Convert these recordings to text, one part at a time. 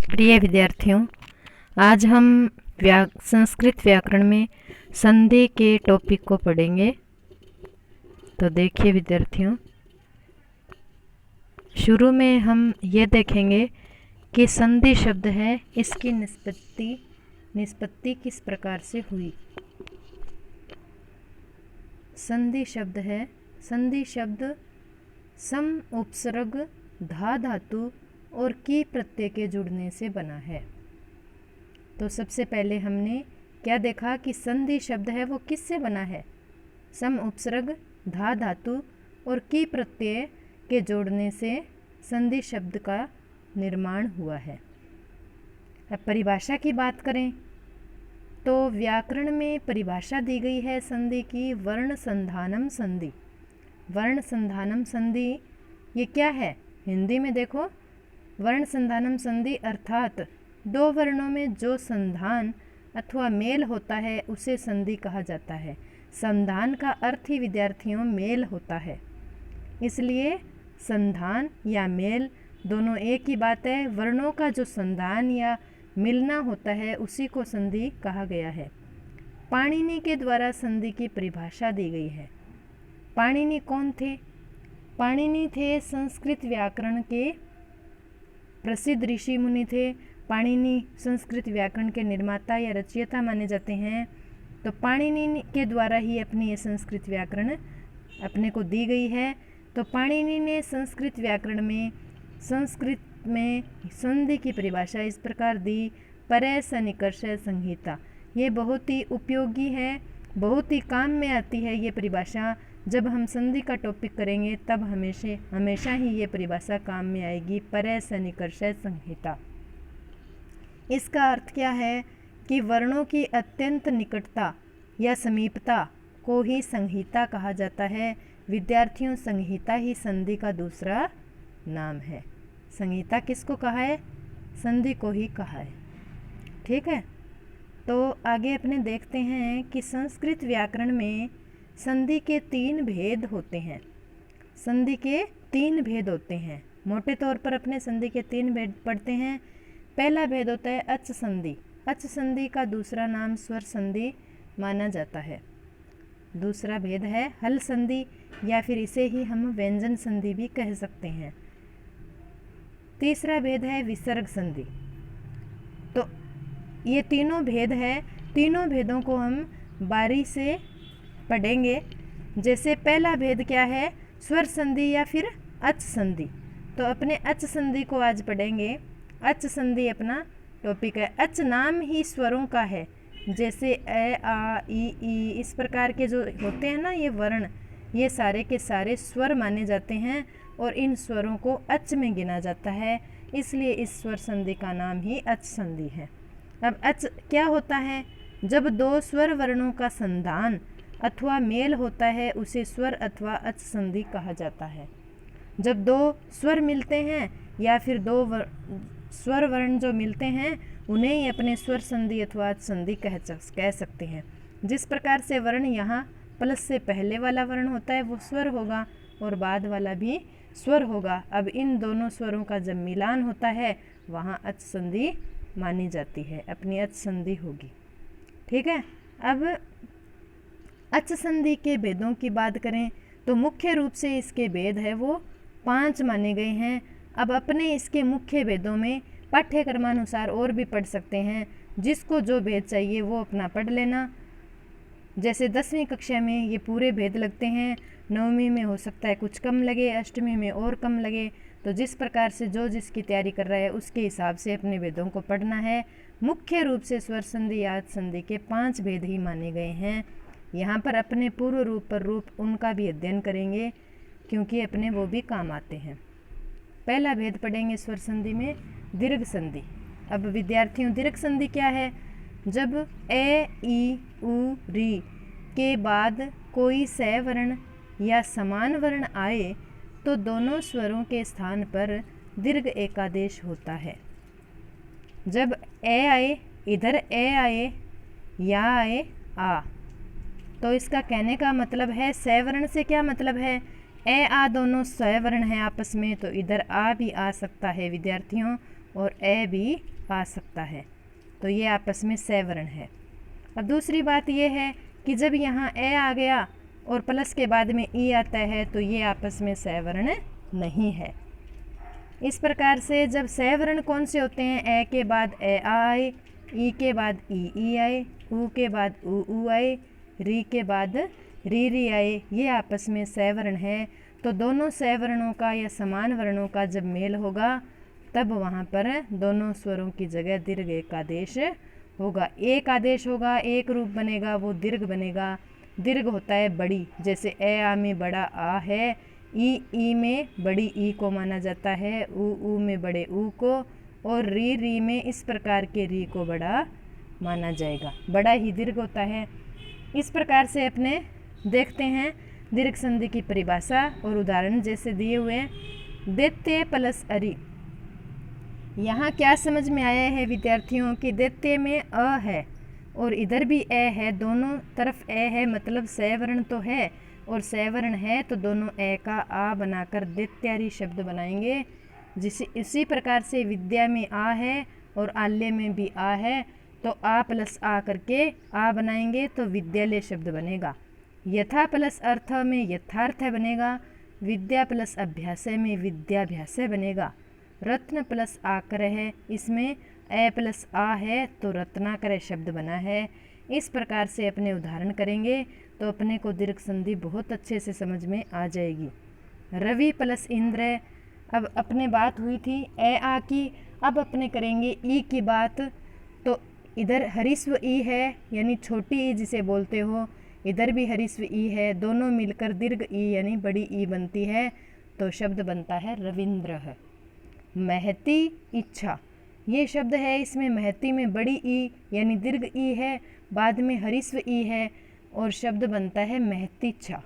प्रिय विद्यार्थियों, आज हम संस्कृत व्याकरण में संधि के टॉपिक को पढ़ेंगे। तो देखिए विद्यार्थियों, शुरू में हम ये देखेंगे कि संधि शब्द है, इसकी निष्पत्ति किस प्रकार से हुई। संधि शब्द है, संधि शब्द सम उपसर्ग धा धातु और की प्रत्यय के जुड़ने से बना है। तो सबसे पहले हमने क्या देखा कि संधि शब्द है वो किससे बना है? सम उपसर्ग धा धातु और की प्रत्यय के जोड़ने से संधि शब्द का निर्माण हुआ है। अब परिभाषा की बात करें तो व्याकरण में परिभाषा दी गई है संधि की, वर्ण संधानम संधि। वर्ण संधानम संधि ये क्या है? हिंदी में देखो, वर्ण संधानम संधि अर्थात दो वर्णों में जो संधान अथवा मेल होता है उसे संधि कहा जाता है। संधान का अर्थ ही विद्यार्थियों मेल होता है, इसलिए संधान या मेल दोनों एक ही बात है। वर्णों का जो संधान या मिलना होता है उसी को संधि कहा गया है। पाणिनि के द्वारा संधि की परिभाषा दी गई है। पाणिनि कौन थे? पाणिनि थे संस्कृत व्याकरण के प्रसिद्ध ऋषि मुनि थे। पाणिनि संस्कृत व्याकरण के निर्माता या रचयिता माने जाते हैं। तो पाणिनि के द्वारा ही अपनी ये संस्कृत व्याकरण अपने को दी गई है। तो पाणिनि ने संस्कृत व्याकरण में संधि की परिभाषा इस प्रकार दी, परय सनिकर्ष संहिता। ये बहुत ही उपयोगी है, बहुत ही काम में आती है ये परिभाषा। जब हम संधि का टॉपिक करेंगे तब हमेशा ही ये परिभाषा काम में आएगी, परय सनिकर्ष संहिता। इसका अर्थ क्या है कि वर्णों की अत्यंत निकटता या समीपता को ही संहिता कहा जाता है। विद्यार्थियों, संहिता ही संधि का दूसरा नाम है। संहिता किसको कहा है? संधि को ही कहा है। ठीक है, तो आगे अपने देखते हैं कि संस्कृत व्याकरण में संधि के 3 भेद होते हैं। संधि के 3 भेद होते हैं। मोटे तौर पर अपने संधि के 3 भेद पढ़ते हैं। पहला भेद होता है अच संधि। अच संधि का दूसरा नाम स्वर संधि माना जाता है। दूसरा भेद है हल संधि, या फिर इसे ही हम व्यंजन संधि भी कह सकते हैं। तीसरा भेद है विसर्ग संधि। तो ये तीनों भेद है। तीनों भेदों को हम बारी से पढ़ेंगे। जैसे पहला भेद क्या है? स्वर संधि या फिर अच संधि। तो अपने अच संधि को आज पढ़ेंगे। अच संधि अपना टॉपिक है। अच नाम ही स्वरों का है। जैसे ए, आ, ई, इस प्रकार के जो होते हैं ना ये वर्ण, ये सारे के सारे स्वर माने जाते हैं और इन स्वरों को अच में गिना जाता है, इसलिए इस स्वर संधि का नाम ही अच संधि है। अब अच क्या होता है? जब दो स्वर वर्णों का संधान अथवा मेल होता है उसे स्वर अथवा अच संधि कहा जाता है। जब दो स्वर मिलते हैं या फिर दो स्वर वर्ण जो मिलते हैं उन्हें ही अपने स्वर संधि अथवा अच संधि कह सकते हैं। जिस प्रकार से वर्ण यहाँ प्लस से पहले वाला वर्ण होता है वो स्वर होगा और बाद वाला भी स्वर होगा। अब इन दोनों स्वरों का जब मिलान होता है वहाँ अच संधि मानी जाती है, अपनी अच संधि होगी। ठीक है, अब अच संधि के भेदों की बात करें तो मुख्य रूप से इसके भेद है वो 5 माने गए हैं। अब अपने इसके मुख्य भेदों में पाठ्यक्रमानुसार और भी पढ़ सकते हैं। जिसको जो भेद चाहिए वो अपना पढ़ लेना। जैसे 10वीं कक्षा में ये पूरे भेद लगते हैं, 9वीं में हो सकता है कुछ कम लगे, 8वीं में और कम लगे। तो जिस प्रकार से जो जिसकी तैयारी कर रहा है उसके हिसाब से अपने भेदों को पढ़ना है। मुख्य रूप से स्वर संधि या अच संधि के 5 भेद ही माने गए हैं। यहाँ पर अपने पूर्व रूप पर रूप उनका भी अध्ययन करेंगे क्योंकि अपने वो भी काम आते हैं। पहला भेद पढ़ेंगे स्वर संधि में दीर्घ संधि। अब विद्यार्थियों, दीर्घ संधि क्या है? जब ए, ई, उ, री के बाद कोई सवर्ण या समान वर्ण आए तो दोनों स्वरों के स्थान पर दीर्घ एकादेश होता है। जब ए आए, इधर ए आए, या आए, आ, तो इसका कहने का मतलब है सवर्ण से क्या मतलब है? ए आ दोनों स्वर्ण हैं आपस में, तो इधर आ भी आ सकता है विद्यार्थियों। और ए भी आ सकता है, तो ये आपस में सवर्ण है। अब दूसरी बात ये है कि जब यहाँ ए आ गया और प्लस के बाद में ई आता है तो ये आपस में सवर्ण नहीं है। इस प्रकार से जब सवर्ण कौन से होते हैं, ए के बाद ए आए, ई के बाद ई आए, ऊ के बाद ऊ आए, री के बाद री आए, ये आपस में सवर्ण है। तो दोनों सवर्णों का या समान वर्णों का जब मेल होगा तब वहाँ पर दोनों स्वरों की जगह दीर्घ एक आदेश होगा। एक आदेश होगा, एक रूप बनेगा, वो दीर्घ बनेगा। दीर्घ होता है बड़ी, जैसे ए आ में बड़ा आ है, ई में बड़ी ई को माना जाता है, ऊ में बड़े ऊ को, और री में इस प्रकार के री को बड़ा माना जाएगा। बड़ा ही दीर्घ होता है। इस प्रकार से अपने देखते हैं दीर्घ संधि की परिभाषा और उदाहरण जैसे दिए हुए हैं। दैत्य प्लस अरि, यहाँ क्या समझ में आया है विद्यार्थियों कि दैत्य में अ है और इधर भी ए है, दोनों तरफ ए है, मतलब सवर्ण तो है और सवर्ण है तो दोनों ए का आ बनाकर दैत्यारी शब्द बनाएंगे। जिसे इसी प्रकार से विद्या में आ है और आल्य में भी आ है तो आ प्लस आ करके आ बनाएंगे तो विद्यालय शब्द बनेगा। यथा प्लस अर्थ में यथार्थ बनेगा। विद्या प्लस अभ्यास में विद्याभ्यास बनेगा। रत्न प्लस आकर है, इसमें ए प्लस आ है तो रत्नाकर शब्द बना है। इस प्रकार से अपने उदाहरण करेंगे तो अपने को दीर्घ संधि बहुत अच्छे से समझ में आ जाएगी। रवि प्लस इंद्र, अब अपने बात हुई थी ए आ की, अब अपने करेंगे ई की बात। तो इधर हरिस्व ई है यानी छोटी ई जिसे बोलते हो, इधर भी हरिस्व ई है, दोनों मिलकर दीर्घ ई यानी बड़ी ई बनती है तो शब्द बनता है रविंद्र। महती इच्छा, ये शब्द है, इसमें महती में बड़ी ई यानी दीर्घ ई है, बाद में हरिस्व ई है और शब्द बनता है महतीच्छा।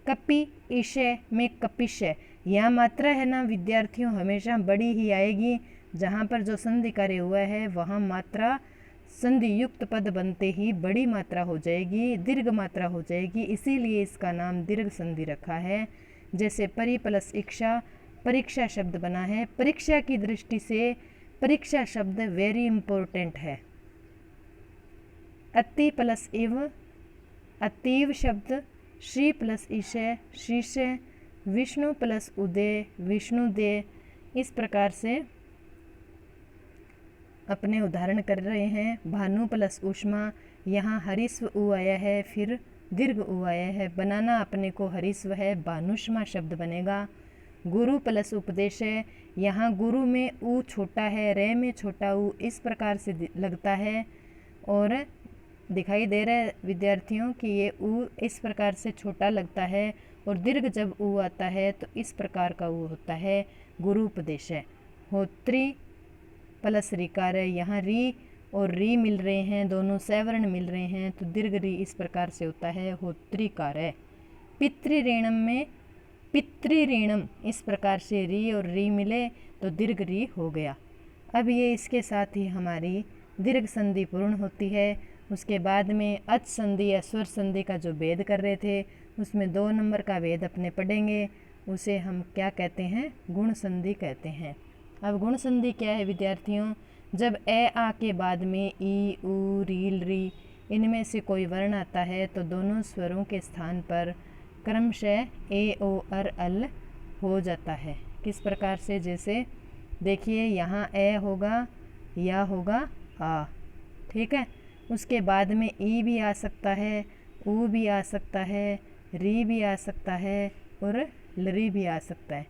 कपि ईशय में कपिशय, यह मात्रा है ना विद्यार्थियों हमेशा बड़ी ही आएगी। जहाँ पर जो संधि कार्य हुआ है वहाँ मात्रा संधि युक्त पद बनते ही बड़ी मात्रा हो जाएगी, दीर्घ मात्रा हो जाएगी, इसीलिए इसका नाम दीर्घ संधि रखा है। जैसे परि प्लस इच्छा, परीक्षा शब्द बना है। परीक्षा की दृष्टि से परीक्षा शब्द वेरी इंपॉर्टेंट है। अति प्लस इव, अतीव शब्द। श्री प्लस ईशय, शीशय। विष्णु प्लस उदय, विष्णुदय। इस प्रकार से अपने उदाहरण कर रहे हैं। भानु प्लस ऊष्मा, यहाँ हरिस्व उ आया है फिर दीर्घ उ आया है, बनाना अपने को हरिस्व है, भानुष्मा शब्द बनेगा। गुरु प्लस उपदेश है, यहाँ गुरु में ऊ छोटा है, रे में छोटा ऊ, इस प्रकार से लगता है और दिखाई दे रहा है विद्यार्थियों कि ये ऊ इस प्रकार से छोटा लगता है और दीर्घ जब ऊ आता है तो इस प्रकार का ऊ होता है, गुरु उपदेश है। होत्री प्लस रिकार है, यहाँ री और री मिल रहे हैं, दोनों सवर्ण मिल रहे हैं तो दीर्घ री इस प्रकार से होता है, होत्रिकार है। पितृऋणम में पितृऋणम, इस प्रकार से री और री मिले तो दीर्घ री हो गया। अब ये इसके साथ ही हमारी दीर्घ संधि पूर्ण होती है। उसके बाद में अच संधि या स्वर संधि का जो भेद कर रहे थे उसमें 2 नंबर का भेद अपने पढ़ेंगे, उसे हम क्या कहते हैं, गुण संधि कहते हैं। अब गुण संधि क्या है विद्यार्थियों, जब ए आ के बाद में ई ऊ रील री इनमें से कोई वर्ण आता है तो दोनों स्वरों के स्थान पर क्रमशः ए ओ अर अल हो जाता है। किस प्रकार से, जैसे देखिए यहाँ ए होगा, या होगा आ, ठीक है। उसके बाद में ई भी आ सकता है, ऊ भी आ सकता है, री भी आ सकता है और लरी भी आ सकता है।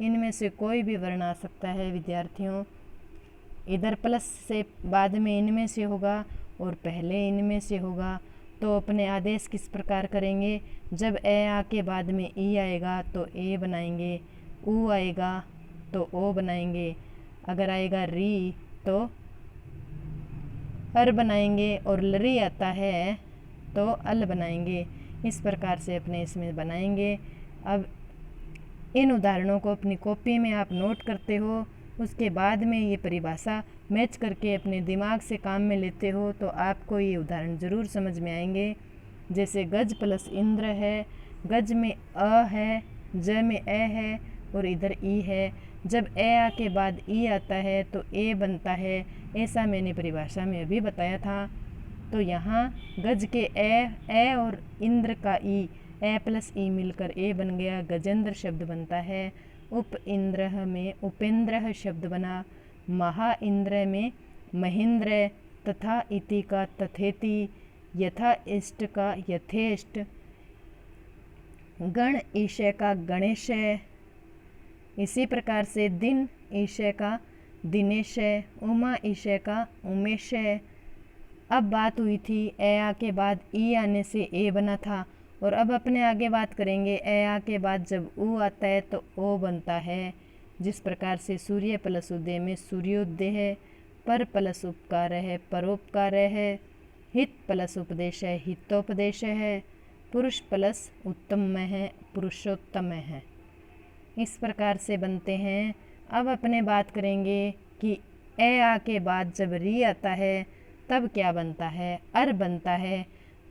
इनमें से कोई भी वर्ण आ सकता है विद्यार्थियों। इधर प्लस से बाद में इनमें से होगा और पहले इनमें से होगा। तो अपने आदेश किस प्रकार करेंगे, जब ए आ के बाद में ई आएगा तो ए बनाएंगे, ऊ आएगा तो ओ बनाएंगे, अगर आएगा री तो अर बनाएंगे और लरी आता है तो अल बनाएंगे। इस प्रकार से अपने इसमें बनाएंगे। अब इन उदाहरणों को अपनी कॉपी में आप नोट करते हो, उसके बाद में ये परिभाषा मैच करके अपने दिमाग से काम में लेते हो तो आपको ये उदाहरण ज़रूर समझ में आएंगे। जैसे गज प्लस इंद्र है, गज में अ है, ज में ए है और इधर ई है, जब ए आ के बाद ई आता है तो ए बनता है, ऐसा मैंने परिभाषा में अभी बताया था। तो यहाँ गज के ए और इंद्र का ई, ए प्लस ई मिलकर ए बन गया, गजेंद्र शब्द बनता है। उप इंद्र में उपेंद्र शब्द बना, महा इंद्र में महेंद्र, तथा इति का तथेति, यथा इष्ट का यथेष्ट, गण ईशय का गणेशय। इसी प्रकार से दिन ईशय का दिनेशय, उमा ईशय का उमेशय। अब बात हुई थी ए आ के बाद ई आने से ए बना था, और अब अपने आगे बात करेंगे ए आ के बाद जब ऊ आता है तो ओ बनता है। जिस प्रकार से सूर्य प्लस उदय में सूर्योदय है, पर प्लस उपकार है परोपकार है, हित प्लस उपदेश है हितोपदेश है, पुरुष प्लस उत्तम है पुरुषोत्तम है। इस प्रकार से बनते हैं। अब अपने बात करेंगे कि ए आ के बाद जब री आता है तब क्या बनता है, अर बनता है।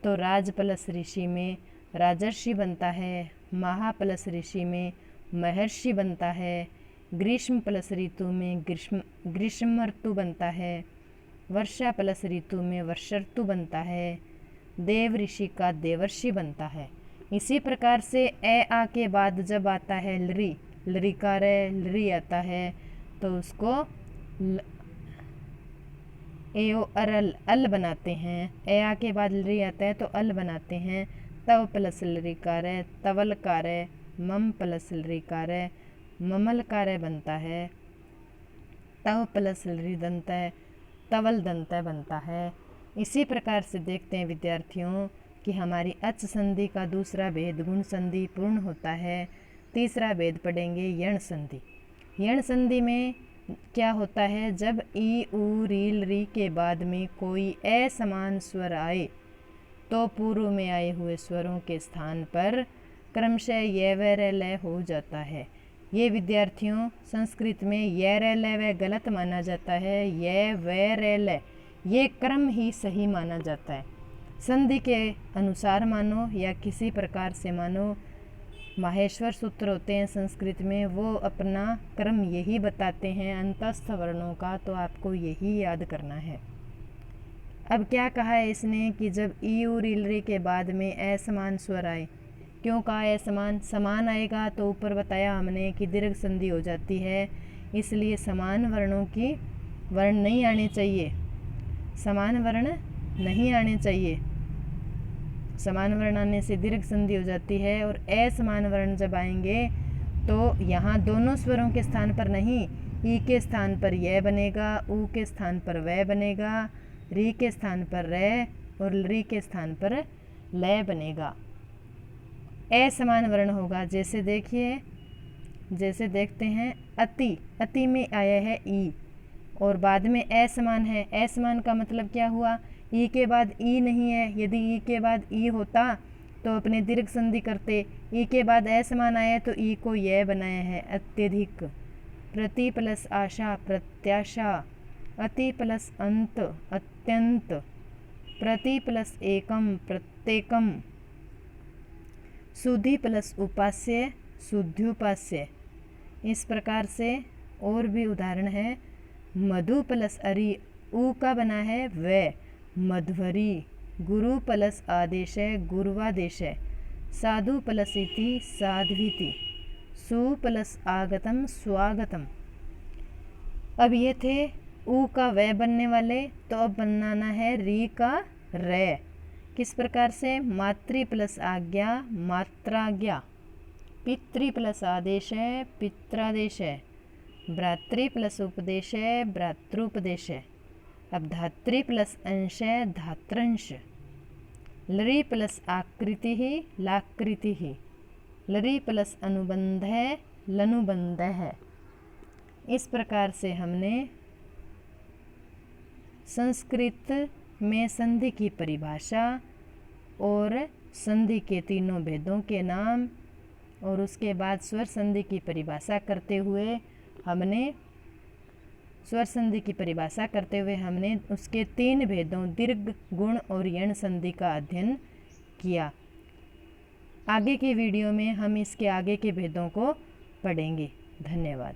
तो राज प्लस ऋषि में राजर्षि बनता है, महा प्लस ऋषि में महर्षि बनता है, ग्रीष्म प्लस ऋतु में ग्रीष्म ऋतु बनता है, वर्षा प्लस ऋतु में वर्षा ऋतु बनता है, देव ऋषि का देवर्षि बनता है। इसी प्रकार से ए आ के बाद जब आता है लरी, लरिकार लरी आता है तो उसको एओ अरल अल बनाते हैं। ए आ के बाद लरी आता है तो अल बनाते हैं। तव प्लस लरिकार तवलकार, मम प्लस लरिकार ममलकार बनता है। तव प्लस लरी दंत तवल दंत बनता है। इसी प्रकार से देखते हैं विद्यार्थियों कि हमारी अच संधि का दूसरा भेद गुण संधि पूर्ण होता है। तीसरा भेद पढ़ेंगे यण संधि। यण संधि में क्या होता है, जब ई उ री री के बाद में कोई असमान स्वर आए तो पूर्व में आए हुए स्वरों के स्थान पर क्रमशः य व र ल हो जाता है। ये विद्यार्थियों संस्कृत में य र ल व गलत माना जाता है, य व र ल ये क्रम ही सही माना जाता है। संधि के अनुसार मानो या किसी प्रकार से मानो, माहेश्वर सूत्र होते हैं संस्कृत में, वो अपना क्रम यही बताते हैं अंतस्थ वर्णों का, तो आपको यही याद करना है। अब क्या कहा है इसने कि जब ई उ री री के बाद में असमान स्वर आए, क्यों कहा असमान, समान आएगा तो ऊपर बताया हमने कि दीर्घ संधि हो जाती है, इसलिए समान वर्णों की वर्ण नहीं आने चाहिए, समान वर्ण नहीं आने चाहिए। समान वर्ण आने से दीर्घ संधि हो जाती है। और असमान वर्ण जब आएंगे तो यहाँ दोनों स्वरों के स्थान पर नहीं, ई के स्थान पर यह बनेगा, ऊ के स्थान पर वह बनेगा, री के स्थान पर रे और री के स्थान पर लय बनेगा। असमान वर्ण होगा। जैसे देखिए, जैसे देखते हैं अति, अति में आया है ई और बाद में असमान है। असमान का मतलब क्या हुआ, ई के बाद ई नहीं है। यदि ई के बाद ई होता तो अपने दीर्घ संधि करते, ई के बाद असमान आया तो ई को यह बनाया है अत्यधिक। प्रति प्लस आशा प्रत्याशा, अति प्लस अंत अत्यंत, प्रति प्लस एकम प्रत्येकम, सुधि प्लस उपास्य शुद्ध्युपास्य। इस प्रकार से और भी उदाहरण है। मधु प्लस अरि, ऊ का बना है व, मध्वरी। गुरु प्लस आदेश है गुरुवादेश है। साधु प्लस इति साध्वीति, सु प्लस आगतम स्वागतम। अब ये थे ऊ का व बनने वाले, तो अब बनाना है री का रे। किस प्रकार से, मातृ प्लस आज्ञा मात्राज्ञा, पितृ प्लस आदेश है पित्रादेश है, भ्रातृ प्लस उपदेश है भ्रातृपदेश है। अब धातृ प्लस अंश है धात्रंश, लरी प्लस आकृति ही लाकृति ही, लरी प्लस अनुबंध है लनुबंध है। इस प्रकार से हमने संस्कृत में संधि की परिभाषा और संधि के तीनों भेदों के नाम और उसके बाद स्वर संधि की परिभाषा करते हुए हमने उसके तीन भेदों दीर्घ, गुण और यण संधि का अध्ययन किया। आगे के वीडियो में हम इसके आगे के भेदों को पढ़ेंगे। धन्यवाद।